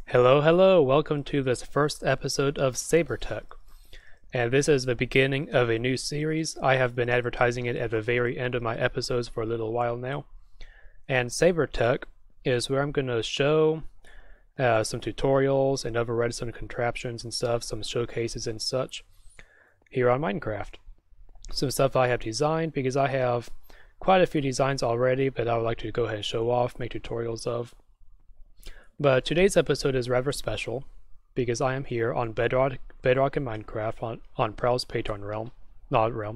Hello, welcome to this first episode of SaberTech. And this is the beginning of a new series. I have been advertising it at the very end of my episodes for a little while now. And SaberTech is where I'm going to show some tutorials and other redstone contraptions and stuff, some showcases and such here on Minecraft. Some stuff I have designed because I have quite a few designs already, but I would like to go ahead and show off, make tutorials of. But today's episode is rather special because I am here on Bedrockin Minecraft on Prowl's Patreon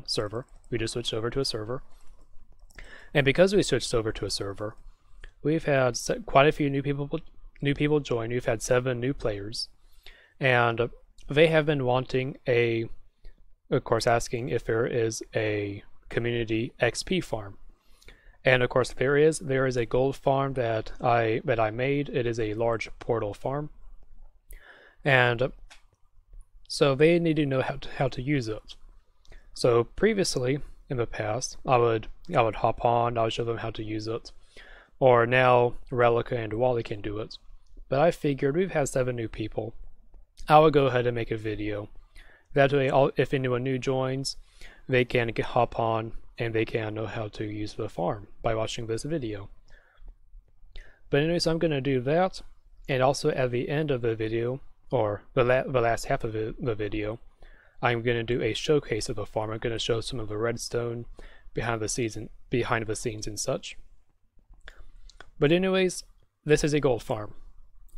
server. We just switched over to a server. And because we switched over to a server, we've had quite a few new people join. We've had 7 new players. And they have been wanting of course asking if there is a community XP farm. And of course there is a gold farm that I made. It is a large portal farm. And so they need to know how to use it. So previously in the past I would hop on, I would show them how to use it. Or now Relica and Wally can do it. But I figured we've had 7 new people. I would go ahead and make a video. That way if anyone new joins, they can hop on and they can know how to use the farm by watching this video. But anyways, I'm going to do that, and also at the end of the video, or the last half of the video, I'm going to do a showcase of the farm. I'm going to show some of the redstone behind the scenes and such. But anyways, this is a gold farm.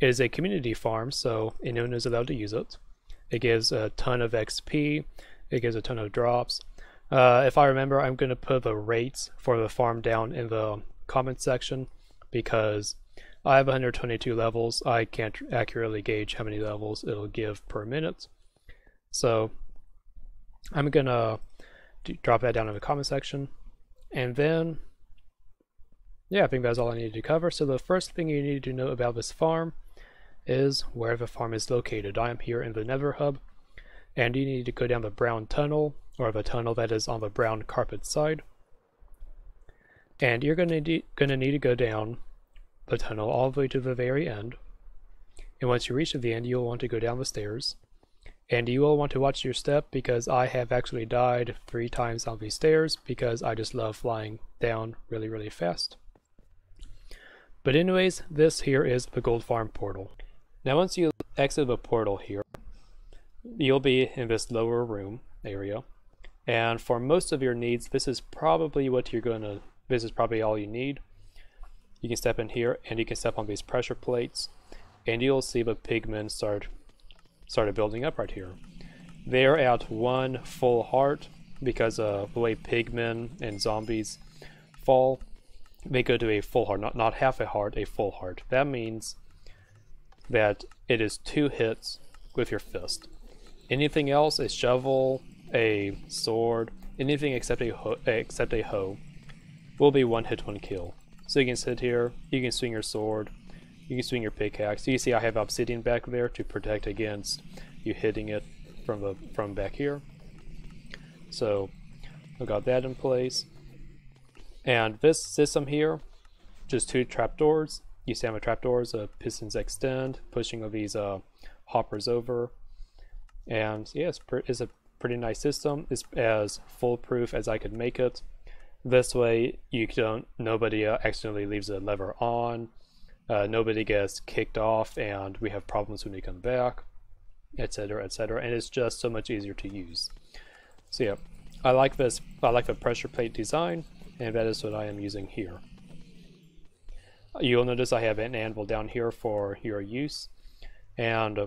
It is a community farm, so anyone is allowed to use it. It gives a ton of XP, it gives a ton of drops. If I remember, I'm going to put the rates for the farm down in the comment section because I have 122 levels. I can't accurately gauge how many levels it'll give per minute. So I'm going to drop that down in the comment section. And then, yeah, I think that's all I needed to cover. So the first thing you need to know about this farm is where the farm is located. I am here in the Nether Hub, and you need to go down the brown tunnel, or the tunnel that is on the brown carpet side. And you're going to need to go down the tunnel all the way to the very end. And once you reach the end, you'll want to go down the stairs. And you will want to watch your step because I have actually died 3 times on these stairs because I just love flying down really fast. But anyways, this here is the gold farm portal. Now once you exit the portal here, you'll be in this lower room area. And for most of your needs, this is probably all you need. You can step in here and you can step on these pressure plates and you'll see the pigmen started building up right here. They're at 1 full heart because of the way pigmen and zombies fall. They go to a full heart, not half a heart, a full heart. That means that it is 2 hits with your fist. Anything else, a shovel, a sword, anything except a hoe will be 1 hit 1 kill. So you can sit here, you can swing your sword, you can swing your pickaxe. You see I have obsidian back there to protect against you hitting it from back here. So I've got that in place. And this system here, just 2 trapdoors. You see how my trapdoors, pistons extend, pushing of these hoppers over. And yeah, it's a pretty nice system. It's as foolproof as I could make it. This way nobody accidentally leaves a lever on, nobody gets kicked off and we have problems when we come back, etc, and it's just so much easier to use. So yeah, I like the pressure plate design, and that is what I am using here. You'll notice I have an anvil down here for your use, and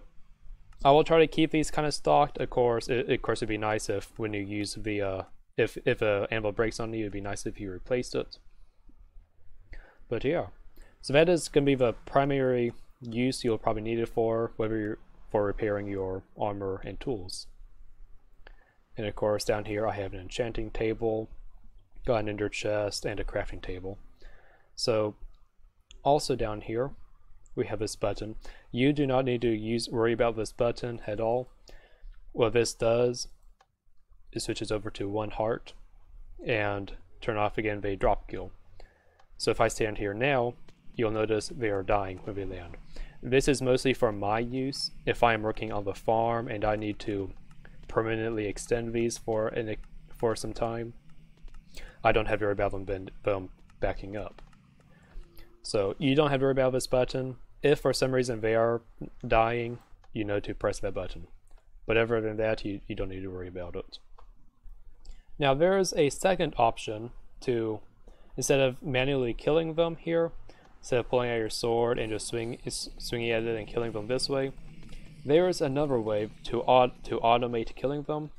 I will try to keep these kind of stocked. Of course, it'd be nice if when you use the if an anvil breaks on you, it'd be nice if you replaced it. But yeah, so that is going to be the primary use you'll probably need it for, whether you're for repairing your armor and tools. And of course, down here I have an enchanting table, got an ender chest, and a crafting table. So also down here we have this button. You do not need to worry about this button at all. What this does, it switches over to 1 heart and turn off again the drop kill. So if I stand here now, you'll notice they are dying when they land. This is mostly for my use. If I am working on the farm and I need to permanently extend these for some time, I don't have to worry about them backing up. So you don't have to worry about this button. If for some reason they are dying, you know to press that button. But other than that, you don't need to worry about it. Now there is a second option to, instead of manually killing them here, instead of pulling out your sword and just swinging at it and killing them this way, there is another way to automate killing them.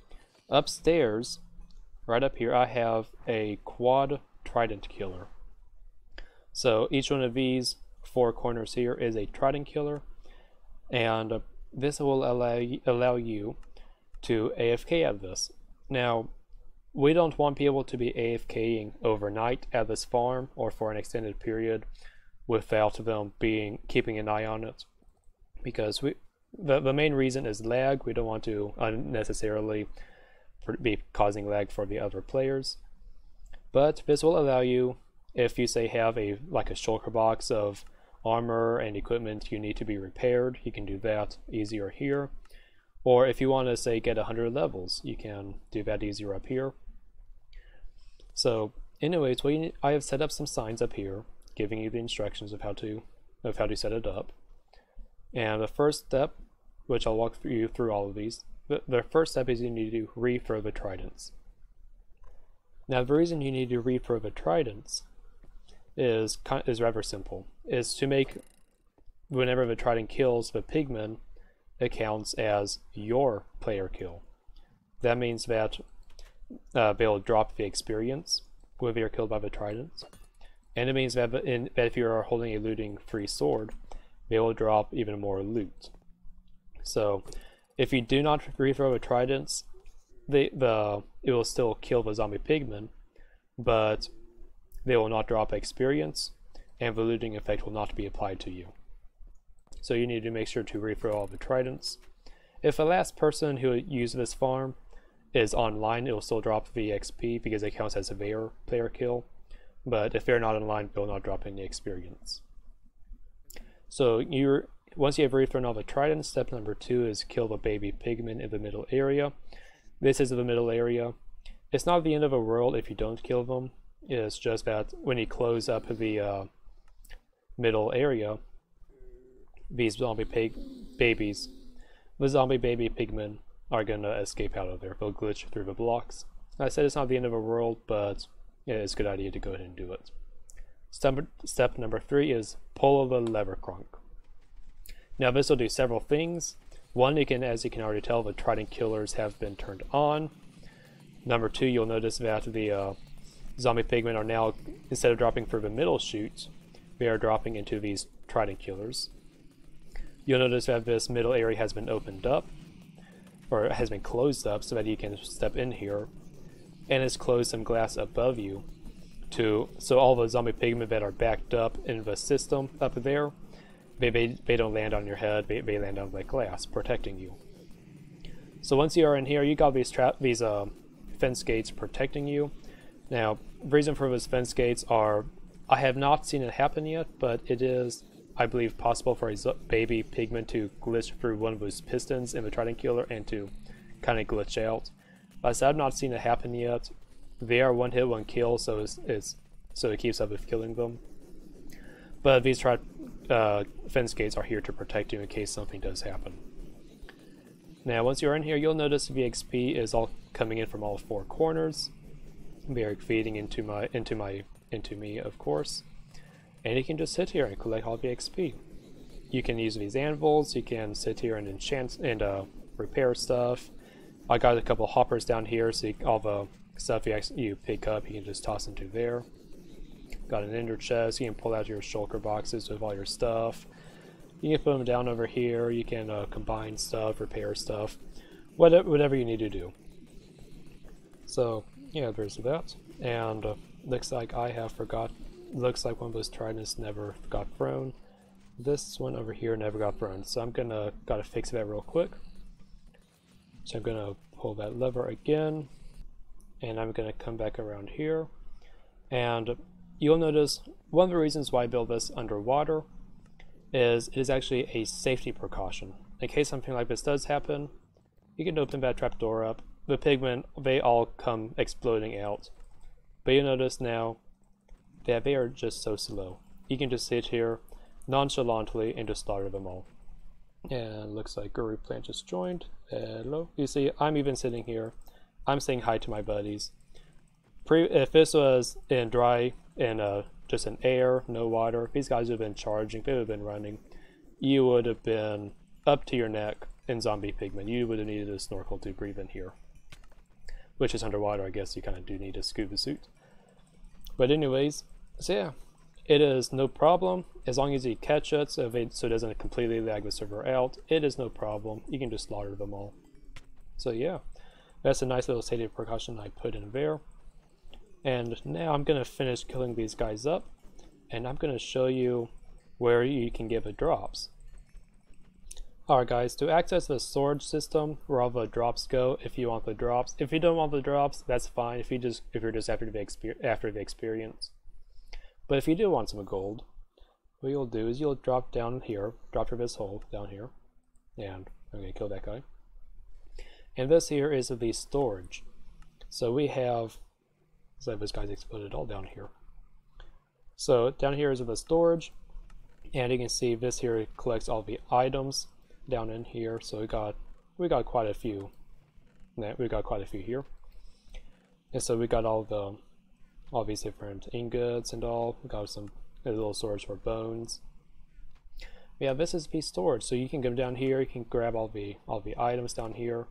Upstairs, right up here, I have a quad trident killer. So each one of these 4 corners here is a trident killer, and this will allow you to AFK at this. Now, we don't want people to be AFKing overnight at this farm or for an extended period without them keeping an eye on it, because the main reason is lag. We don't want to unnecessarily be causing lag for the other players. But this will allow you, if you say have a shulker box of armor and equipment you need to be repaired, you can do that easier here. Or if you want to say get 100 levels, you can do that easier up here. So anyways, I have set up some signs up here giving you the instructions of how to set it up. And the first step, which I'll walk you through all of these, the first step is you need to refurb the tridents. Now the reason you need to refurb the tridents is rather simple. Is to make, whenever the trident kills the pigman, it counts as your player kill. That means that they'll drop the experience when you're killed by the tridents. And it means that if you are holding a looting free sword, they will drop even more loot. So if you do not refurb the tridents, it will still kill the zombie pigmen, but they will not drop experience, and the looting effect will not be applied to you. So you need to make sure to refurb all the tridents. If the last person who used this farm is online, it will still drop the XP because it counts as their player kill. But if they're not online, they'll not drop any experience. So once you have refurb all the tridents, step number 2 is kill the baby pigman in the middle area. This is the middle area. It's not the end of the world if you don't kill them. It's just that when you close up the middle area, these zombie baby pigmen are gonna escape out of there. They'll glitch through the blocks. I said it's not the end of the world, but yeah, it's a good idea to go ahead and do it. Step number 3 is pull the lever crunk. Now this will do several things. One, as you can already tell, the trident killers have been turned on. Number 2, you'll notice that the zombie pigmen are now, instead of dropping through the middle chute, they are dropping into these trident killers. You'll notice that this middle area has been opened up, or has been closed up so that you can step in here, and it's closed some glass above you so all the zombie pigmen that are backed up in the system up there, they don't land on your head, they land on the glass, protecting you. So once you are in here, you got these fence gates protecting you. Now, the reason for those fence gates are, I have not seen it happen yet, but it is, I believe, possible for a baby pigman to glitch through one of those pistons in the trident killer and to kind of glitch out. But I've not seen it happen yet. They are one hit, one kill, so it keeps up with killing them. But these fence gates are here to protect you in case something does happen. Now, once you're in here, you'll notice the XP is all coming in from all 4 corners. They are feeding into me, of course. And you can just sit here and collect all the XP. You can use these anvils. You can sit here and enchant and repair stuff. I got a couple hoppers down here, so all the stuff you pick up, you can just toss into there. Got an ender chest. You can pull out your shulker boxes with all your stuff. You can put them down over here. You can combine stuff, repair stuff, whatever you need to do. So yeah, there's that. And looks like looks like one of those tridents never got thrown. This one over here never got thrown. So I'm gotta fix that real quick. So I'm gonna pull that lever again, and I'm gonna come back around here, and you'll notice one of the reasons why I built this underwater is it is actually a safety precaution. In case something like this does happen, you can open that trapdoor up. The pigmen, they all come exploding out. But you notice now that they are just so slow. You can just sit here nonchalantly and just slaughter them all. And looks like Guru Plant just joined. Hello. You see, I'm even sitting here. I'm saying hi to my buddies. If this was in dry and just in air, no water, these guys would have been charging, they would have been running. You would have been up to your neck in zombie pigmen. You would have needed a snorkel to breathe in here. Which is underwater, I guess you kind of do need a scuba suit. But anyways, so yeah, it is no problem. As long as you catch it so it doesn't completely lag the server out, it is no problem. You can just slaughter them all. So yeah, that's a nice little safety precaution I put in there. And now I'm going to finish killing these guys up, and I'm going to show you where you can get the drops. Alright guys, to access the storage system where all the drops go, if you want the drops. If you don't want the drops, that's fine if you're just after the experience. But if you do want some gold, what you'll do is you'll drop down here, drop through this hole down here, and I'm going to kill that guy. And this here is the storage. So we have, so this guy's exploded all down here. So down here is the storage, and you can see this here collects all the items down in here. So we got quite a few. We got quite a few here, and so we got all these different ingots and all. We got some little storage for bones. Yeah, this is the storage. So you can go down here. You can grab all the items down here,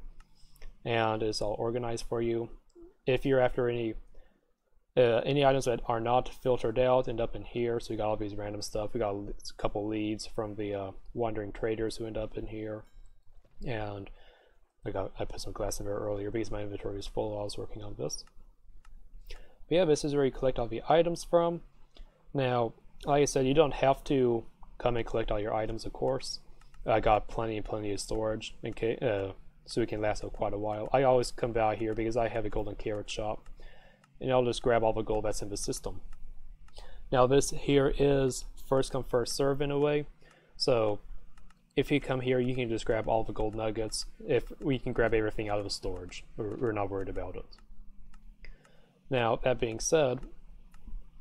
and it's all organized for you. If you're after any items that are not filtered out, end up in here. So we got all these random stuff. We got a couple leads from the wandering traders who end up in here, and I put some glass in there earlier because my inventory was full while I was working on this. But yeah, this is where you collect all the items from. Now, like I said, you don't have to come and collect all your items, of course. I got plenty of storage in case, so we can last quite a while. I always come by here because I have a golden carrot shop, and I'll just grab all the gold that's in the system. Now this here is first come first serve in a way, so if you come here you can just grab all the gold nuggets. If we can grab everything out of the storage, we're not worried about it. Now that being said,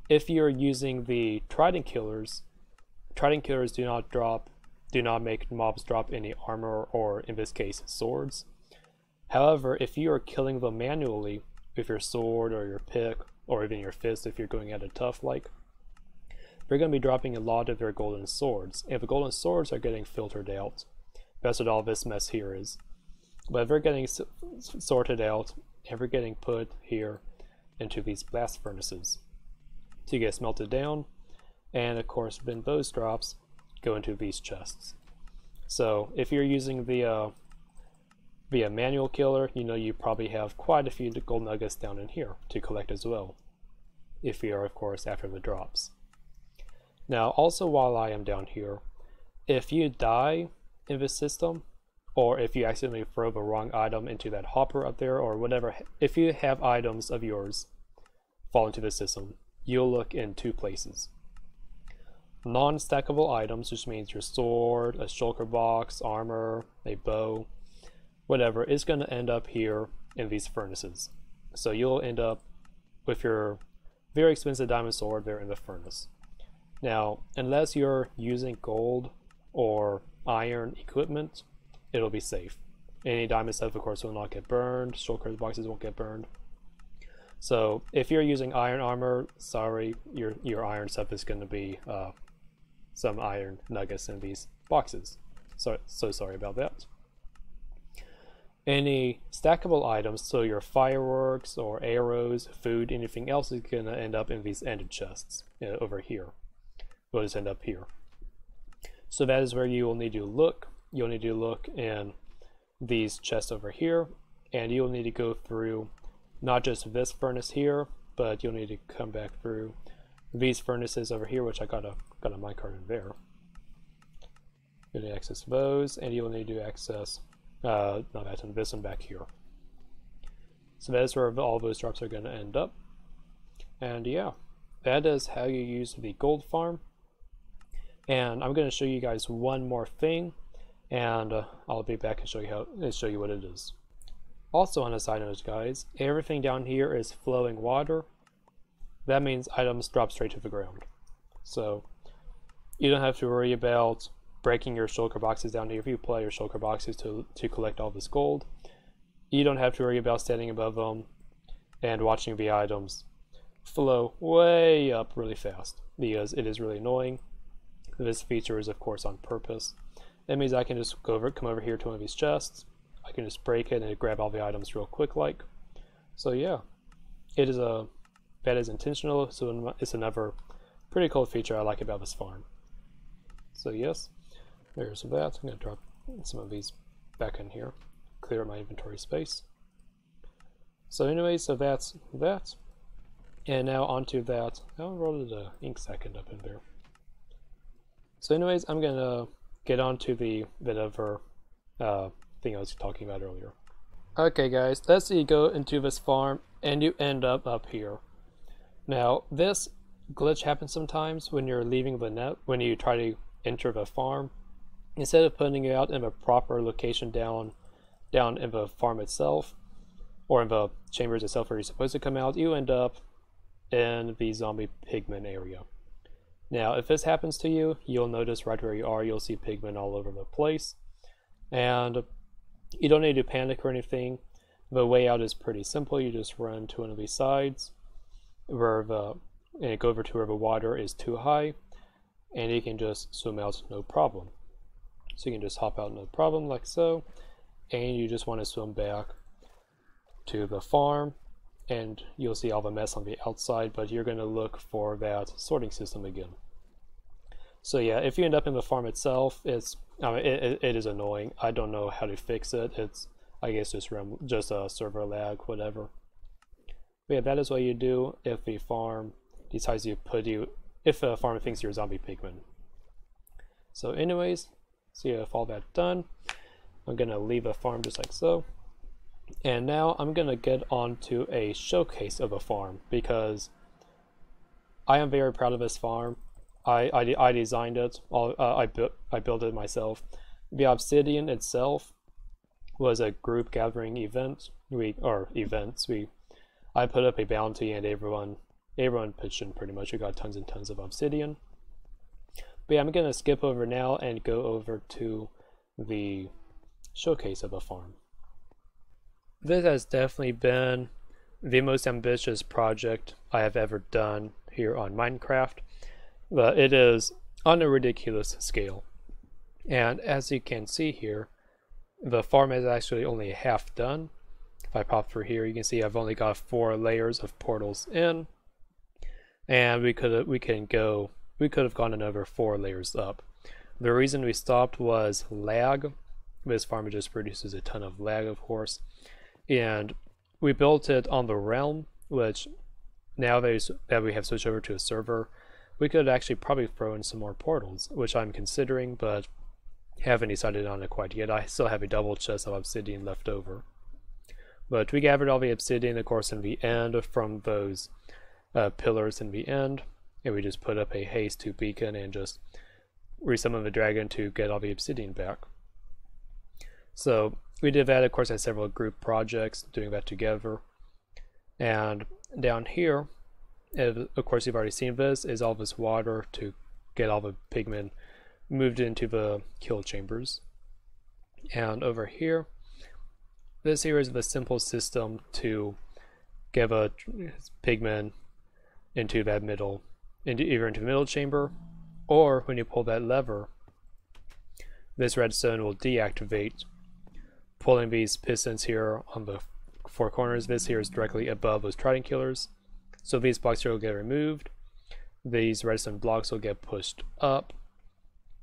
if you're using the trident killers do not make mobs drop any armor, or in this case swords. However, if you are killing them manually with your sword or your pick or even your fist, if you're going at it tough like, they're going to be dropping a lot of their golden swords. If the golden swords are getting filtered out, that's what all this mess here is. But if they're getting sorted out and they're getting put here into these blast furnaces to get smelted down, and of course then those drops go into these chests. So if you're using the manual killer, you know you probably have quite a few gold nuggets down in here to collect as well, if you are of course after the drops. Now also, while I am down here, if you die in this system, or if you accidentally throw the wrong item into that hopper up there or whatever, if you have items of yours fall into the system, you'll look in two places. Non-stackable items, which means your sword, a shulker box, armor, a bow, whatever, is going to end up here in these furnaces. So you'll end up with your very expensive diamond sword there in the furnace. Now, unless you're using gold or iron equipment, it'll be safe. Any diamond stuff, of course, will not get burned. Shulker boxes won't get burned. So if you're using iron armor, sorry, your iron stuff is going to be some iron nuggets in these boxes. So sorry about that. Any stackable items, so your fireworks or arrows, food, anything else, is going to end up in these ended chests over here. Will just end up here. So that is where you will need to look. You'll need to look in these chests over here, and you'll need to go through not just this furnace here, but you'll need to come back through these furnaces over here, which I got a minecart in there. You'll need to access those, and you'll need to access this one back here. So that is where all those drops are going to end up. And yeah, that is how you use the gold farm. And I'm going to show you guys one more thing, and I'll be back and show you what it is. Also on a side note, guys, everything down here is flowing water. That means items drop straight to the ground. So you don't have to worry about breaking your shulker boxes down here. If you apply your shulker boxes to collect all this gold, you don't have to worry about standing above them and watching the items flow way up really fast, because it is really annoying. This feature is of course on purpose. That means I can just come over here to one of these chests. I can just break it and grab all the items real quick like. So yeah, that is intentional, so it's another pretty cool feature I like about this farm. So yes, there's that. I'm going to drop some of these back in here, clear up my inventory space. So anyway, so that's that. And now onto that. I'll roll the ink sac end up in there. So anyways, I'm going to get onto the bit of thing I was talking about earlier. Okay guys, let's say you go into this farm and you end up here. Now this glitch happens sometimes when you're leaving the net, when you try to enter the farm. Instead of putting it out in a proper location down in the farm itself, or in the chambers itself where you're supposed to come out, you end up in the zombie pigman area. Now if this happens to you, you'll notice right where you are, you'll see pigmen all over the place. And you don't need to panic or anything. The way out is pretty simple. You just run to one of these sides and go over to where the water is too high, and you can just swim out no problem. So you can just hop out no problem like so, and you just want to swim back to the farm, and you'll see all the mess on the outside, but you're going to look for that sorting system again. So yeah, if you end up in the farm itself, it is annoying. I don't know how to fix it. It's, I guess, just a server lag, whatever. But yeah, that is what you do if the farm decides to if a farm thinks you're a zombie pigman. So anyways, so yeah, if all that done, I'm gonna leave the farm just like so. And now I'm gonna get onto a showcase of a farm, because I am very proud of this farm. I designed it. I built it myself. The obsidian itself was a group gathering event. I put up a bounty and everyone pitched in pretty much. We got tons and tons of obsidian. But yeah, I'm gonna skip over now and go over to the showcase of a farm. This has definitely been the most ambitious project I have ever done here on Minecraft. But it is on a ridiculous scale. And as you can see here, the farm is actually only half done. If I pop through here, you can see I've only got 4 layers of portals in, and we could have gone another 4 layers up. The reason we stopped was lag. This farm just produces a ton of lag, of course, and we built it on the realm, which now that we have switched over to a server, we could actually probably throw in some more portals, which I'm considering, but haven't decided on it quite yet. I still have a double chest of obsidian left over. But we gathered all the obsidian, of course, in the end from those pillars in the end, and we just put up a haste to beacon and just resummon the dragon to get all the obsidian back. So we did that, of course, at several group projects, doing that together. And down here, of course, you've already seen this, is all this water to get all the pigmen moved into the kill chambers. And over here, this here is the simple system to give a pigman into that either into the middle chamber, or when you pull that lever, this redstone will deactivate, pulling these pistons here on the 4 corners. This here is directly above those trident killers. So these blocks here will get removed, these redstone blocks will get pushed up,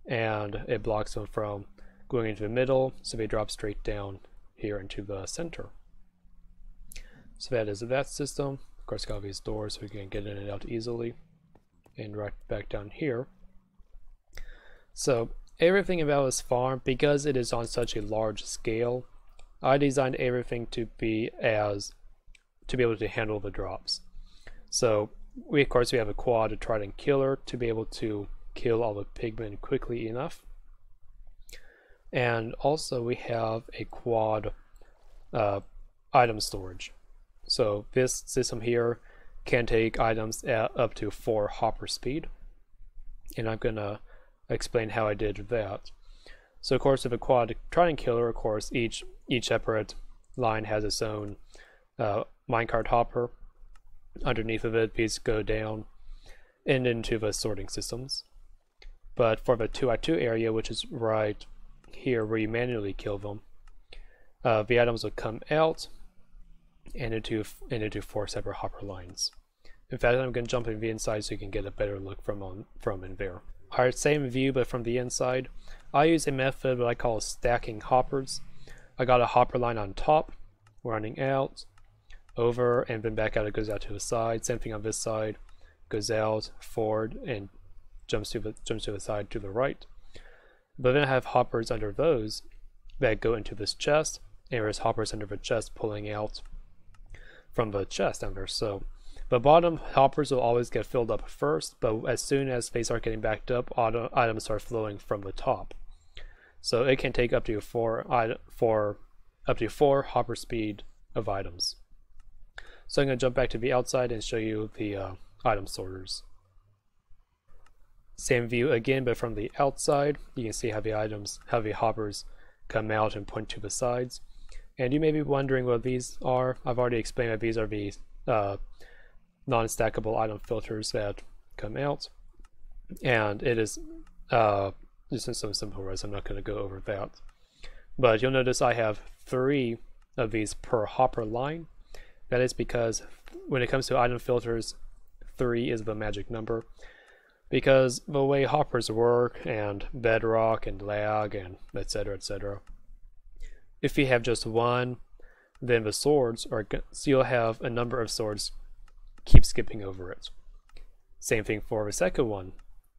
and it blocks them from going into the middle, so they drop straight down here into the center. So that is that system. Of course, got these doors so we can get in and out easily. And right back down here. So everything about this farm, because it is on such a large scale, I designed everything to be able to handle the drops. So we of course have a quad, a trident killer, to be able to kill all the pigmen quickly enough. And also we have a quad item storage. So this system here can take items at up to 4 hopper speed, and I'm gonna explain how I did that. So of course, with a quad trident killer, of course, each separate line has its own minecart hopper. Underneath of it, these go down and into the sorting systems. But for the 2x2 area, which is right here where you manually kill them, the items will come out and into 4 separate hopper lines. In fact, I'm going to jump in the inside so you can get a better look from in there. Alright, same view but from the inside. I use a method that I call stacking hoppers. I got a hopper line on top, running out, over, and then back out. It goes out to the side. Same thing on this side, goes out, forward, and jumps to the side to the right. But then I have hoppers under those that go into this chest, and there's hoppers under the chest pulling out from the chest down there. So the bottom hoppers will always get filled up first, but as soon as they start getting backed up, items start flowing from the top. So it can take up to 4 hopper speed of items. So I'm going to jump back to the outside and show you the item sorters. Same view again, but from the outside. You can see how the hoppers come out and point to the sides. And you may be wondering what these are. I've already explained that these are the non-stackable item filters that come out. And it is just in some simple ways. I'm not going to go over that. But you'll notice I have 3 of these per hopper line. That is because when it comes to item filters, 3 is the magic number. Because the way hoppers work, and bedrock, and lag, and etc., etc., if you have just 1, then the swords are, so you'll have a number of swords keep skipping over it. Same thing for the second one.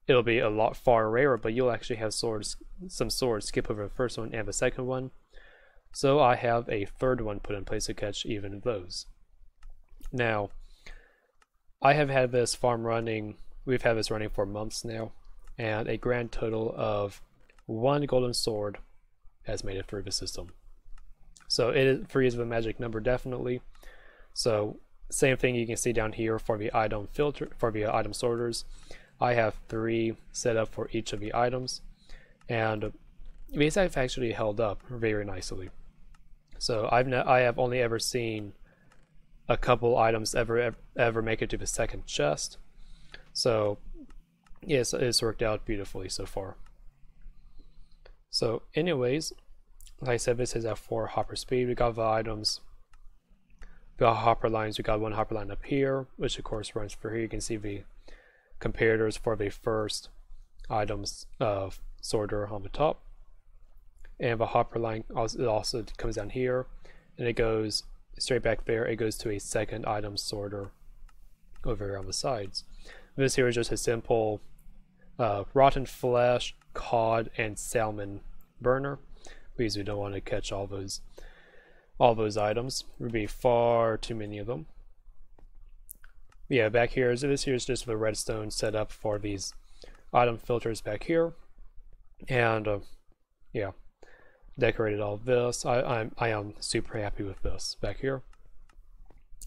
It'll be a lot far rarer, but you'll actually have some swords skip over the first one and the second one. So I have a third one put in place to catch even those. Now, I have had this farm running, we've had this running for months now, and a grand total of 1 golden sword has made it through the system. So 3 is the magic number, definitely. So same thing you can see down here for the item filter, for the item sorters. I have 3 set up for each of the items, and these have actually held up very nicely. So I have only ever seen a couple items ever make it to the second chest. So yes, it's worked out beautifully so far. So anyways, like I said, this is at 4 hopper speed. We got the items, the hopper lines. We got 1 hopper line up here, which of course runs through here. You can see the comparators for the first items sorter on the top, and the hopper line also comes down here, and it goes straight back there. It goes to a second item sorter over here on the sides. This here is just a simple rotten flesh, cod, and salmon burner, because we don't want to catch all those items. There would be far too many of them. Yeah, back here, so this here is just the redstone set up for these item filters back here, and yeah, decorated all this. I am super happy with this back here.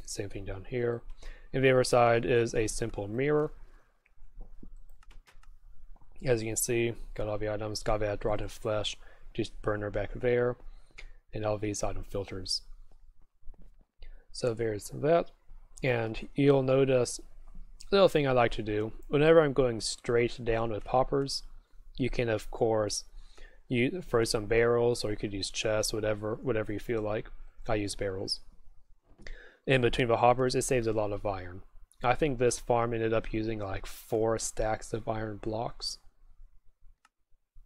Same thing down here. And the other side is a simple mirror. As you can see, got all the items, got that rotten flesh, just burner back there, and all these item filters. So there's that. And you'll notice a little thing I like to do whenever I'm going straight down with hoppers. You can of course throw some barrels, or you could use chests, whatever you feel like. I use barrels. In between the hoppers, it saves a lot of iron. I think this farm ended up using like 4 stacks of iron blocks.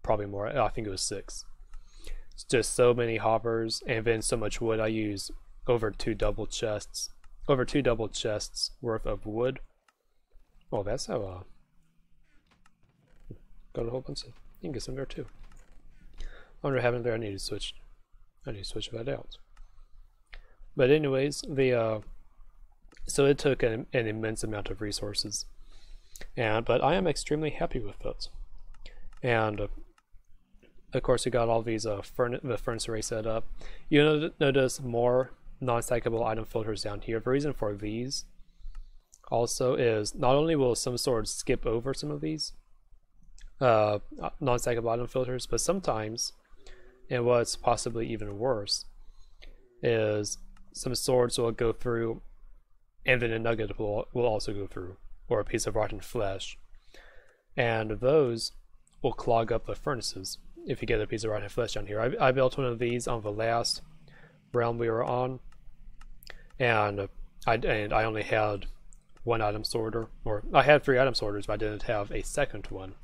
Probably more. I think it was 6. It's just so many hoppers, and then so much wood. I use over 2 double chests worth of wood. Oh, that's how got a whole bunch of, you can get some there too. I wonder what happened there. I need to switch that out. But anyways, so it took an immense amount of resources. But I am extremely happy with it. And of course, we got all these the furnace array set up. You notice more non-stackable item filters down here. The reason for these also is not only will some swords skip over some of these non-stackable item filters, but sometimes, and what's possibly even worse, is some swords will go through and then a nugget will also go through, or a piece of rotten flesh, and those will clog up the furnaces. If you get a piece of rotten flesh down here, I built one of these on the last realm we were on, and I only had one item sorter, or I had 3 item sorters, but I didn't have a second one.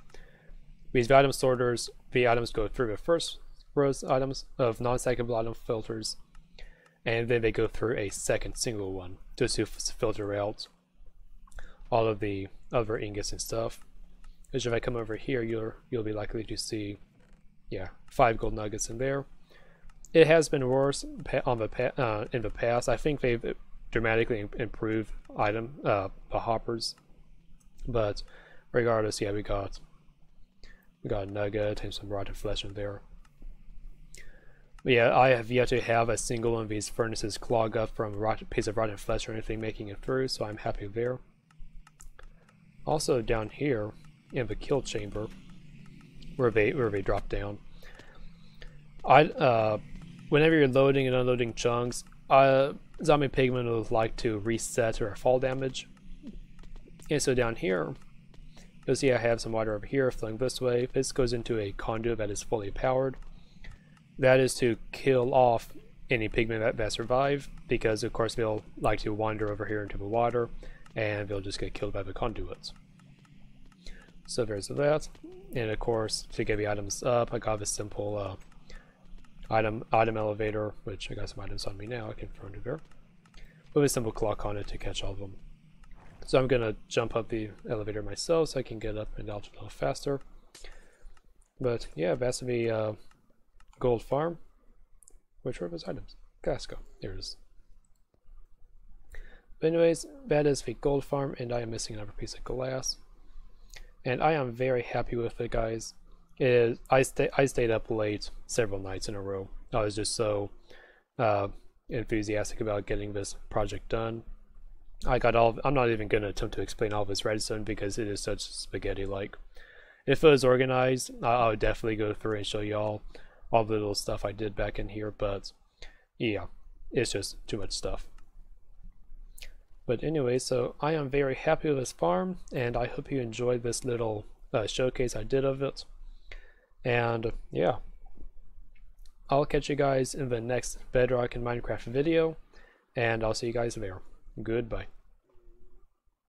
These item sorters, the items go through the first rows items of non-stackable item filters, and then they go through a second single one just to filter out all of the other ingots and stuff. Because if I come over here, you'll be likely to see, yeah, 5 gold nuggets in there. It has been worse in the past. I think they've dramatically improved the hoppers, but regardless, yeah, we got a nugget and some rotten flesh in there. But yeah, I have yet to have a single one of these furnaces clog up from a piece of rotten flesh or anything making it through, so I'm happy there. Also down here in the kill chamber, where they drop down, whenever you're loading and unloading chunks, zombie pigmen will like to reset or fall damage. And so down here, you'll see I have some water over here flowing this way. This goes into a conduit that is fully powered. That is to kill off any pigmen that survive, because of course they'll like to wander over here into the water and they'll just get killed by the conduits. So there's that. And of course, to get the items up, I got this simple item elevator, which I got some items on me now, I can throw into there, with a simple clock on it to catch all of them. So I'm gonna jump up the elevator myself so I can get up and out a little faster. But yeah, that's the gold farm. Which were those items? Casco. There it is. But anyways, that is the gold farm, and I am missing another piece of glass. And I am very happy with it, guys. I stayed up late several nights in a row. I was just so enthusiastic about getting this project done. I'm not even going to attempt to explain all of this redstone because it is such spaghetti-like. If it was organized, I would definitely go through and show you all the little stuff I did back in here, but yeah, it's just too much stuff. But anyway, so I am very happy with this farm, and I hope you enjoyed this little showcase I did of it. And yeah, I'll catch you guys in the next Bedrockin Minecraft video, and I'll see you guys there. Goodbye.